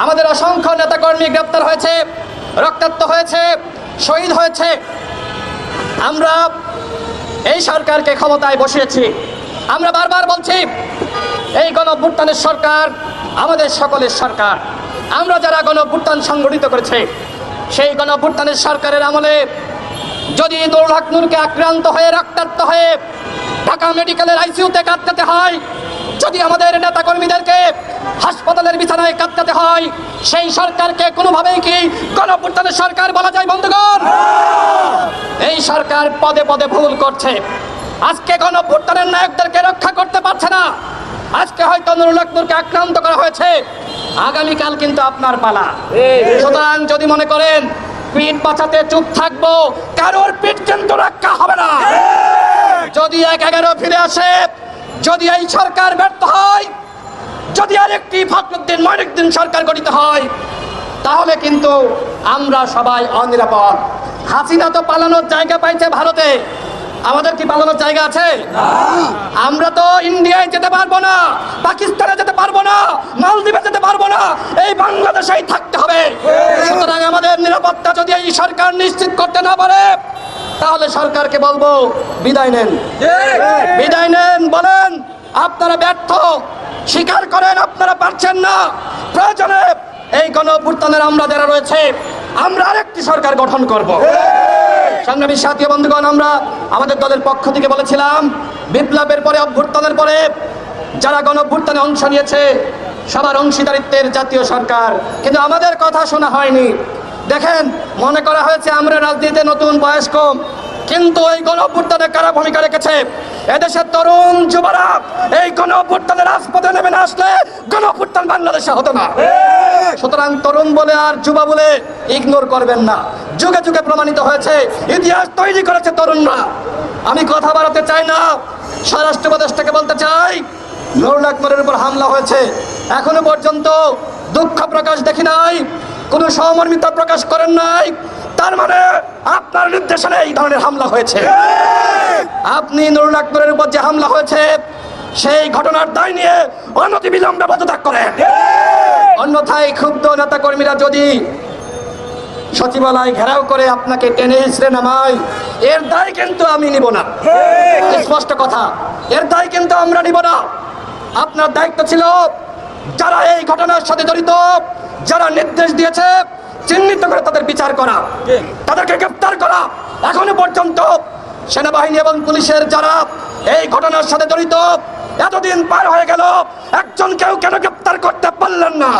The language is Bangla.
আমাদের অসংখ্য নেতাকর্মী গ্রেপ্তার হয়েছে, রক্তাক্ত হয়েছে, শহীদ হয়েছে। আমরা এই সরকারকে ক্ষমতায় বসিয়েছি। আমরা বারবার বলছি, এই গণঅভ্যুত্থানের সরকার আমাদের সকলের সরকার। আমরা যারা গণঅভ্যুত্থান সংগঠিত করেছে, সেই গণঅভ্যুত্থানের সরকারের আমলে যদি নুরুল হক নূরকে আক্রান্ত হয়ে রক্তাক্ত হয়ে ঢাকা মেডিকেলের আইসিইউতে কাটাতে হয়, যদি আমাদের নেতাকর্মীদেরকে হাসপাতালের বিছানায় কাটাতে হয়, সেই সরকারকে কোনোভাবেই কি গণঅভ্যুত্থানের সরকার বলা যায়? বন্ধুগণ, এই সরকার পদে পদে ভুল করছে। আজকে গণঅভ্যুত্থানের নায়কদেরকে রক্ষা করতে পারছে না। আজকে হয়তো নুরুল হক নূরকে আক্রান্ত করা হয়েছে, আগামীকাল কিন্তু আপনার পালা। সুতরাং যদি মনে করেন পিঠ বাঁচাতে চুপ থাকবো, কারোর পিঠ কিন্তু রক্ষা হবে না। যদি ১/১১ ফিরে আসে, যদি এই সরকার ব্যর্থ হয়, যদি আরেকটি ফখরুদ্দিন মঈনুদ্দিন সরকার গঠিত হয়, তাহলে কিন্তু আমরা সবাই অনিরাপদ। হাসিনা তো পালানোর জায়গা পাইছে ভারতে, আমাদের কি পালানোর জায়গা আছে? আমরা তো ইন্ডিয়ায় যেতে পারবো না, পাকিস্তানে যেতে পারবো না, মালদ্বীপে যেতে পারবো না, এই বাংলাদেশেই থাকতে হবে। সুতরাং আমাদের নিরাপত্তা যদি এই সরকার নিশ্চিত করতে না পারে, তাহলে সরকারকে বলবো বিদায় নেন, বিদায় নেন। বলেন আপনারা ব্যর্থ, স্বীকার করেন আপনারা পারছেন না। প্রয়োজনে এই গণঅভ্যুত্থানের আমরা যারা রয়েছে, আমরা আরেকটি সরকার গঠন করব। সংগ্রামী সাথী বন্ধুগণ, আমরা আমাদের দলের পক্ষ থেকে বলেছিলাম, বিপ্লবের পরে, অভ্যুত্থানের পরে যারা গণঅভ্যুত্থানে অংশ নিয়েছে, সবার অংশীদারিত্বের জাতীয় সরকার, কিন্তু আমাদের কথা শোনা হয়নি। দেখেন, মনে করা হয়েছে আমরা রাজনীতিতে নতুন, বয়স কম, কিন্তু এই গণঅভ্যুত্থানে কারা ভূমিকা রেখেছে? এদেশের তরুণ যুবরা এই গণঅভ্যুত্থানে রাজপথে নেমে না আসলে গণঅভ্যুত্থান বাংলাদেশে হতো না। সুতরাং তরুণ বলে আর যুবা বলে ইগনোর করবেন না। যুগে যুগে প্রমাণিত হয়েছে, ইতিহাস তৈরি করেছে তরুণরা। আমি কথা বাড়াতে চাই না, স্বরাষ্ট্র উপদেষ্টাকে বলতে চাই, নুরুল হক নূরের উপর হামলা হয়েছে, এখনো পর্যন্ত দুঃখ প্রকাশ দেখি নাই, কোনো সহমর্মিতা প্রকাশ করেন নাই। তার মানে আপনার নির্দেশনে এই ধরনের হামলা হয়েছে। আপনি নুরুল হক নূরের উপর যে হামলা হয়েছে, সেই ঘটনার দায় নিয়ে অনতিবিলম্বে পদত্যাগ করেন। অন্যথায় ক্ষুব্ধ নেতা কর্মীরা যদি সচিবালয় ঘেরাও করে আপনাকে টেনে হিঁচড়ে নামায়, এর দায় কিন্তু আমি নিব না। স্পষ্ট কথা, এর দায় কিন্তু আমরা নিব না। আপনার দায়িত্ব ছিল যারা এই ঘটনার সাথে জড়িত, যারা নির্দেশ দিয়েছে, চিহ্নিত করে তাদের বিচার করা, তাদেরকে গ্রেফতার করা। এখনো পর্যন্ত সেনাবাহিনী এবং পুলিশের যারা এই ঘটনার সাথে জড়িত, এতদিন পার হয়ে গেল, একজন কেউ কেন গ্রেফতার করতে পারলেন না?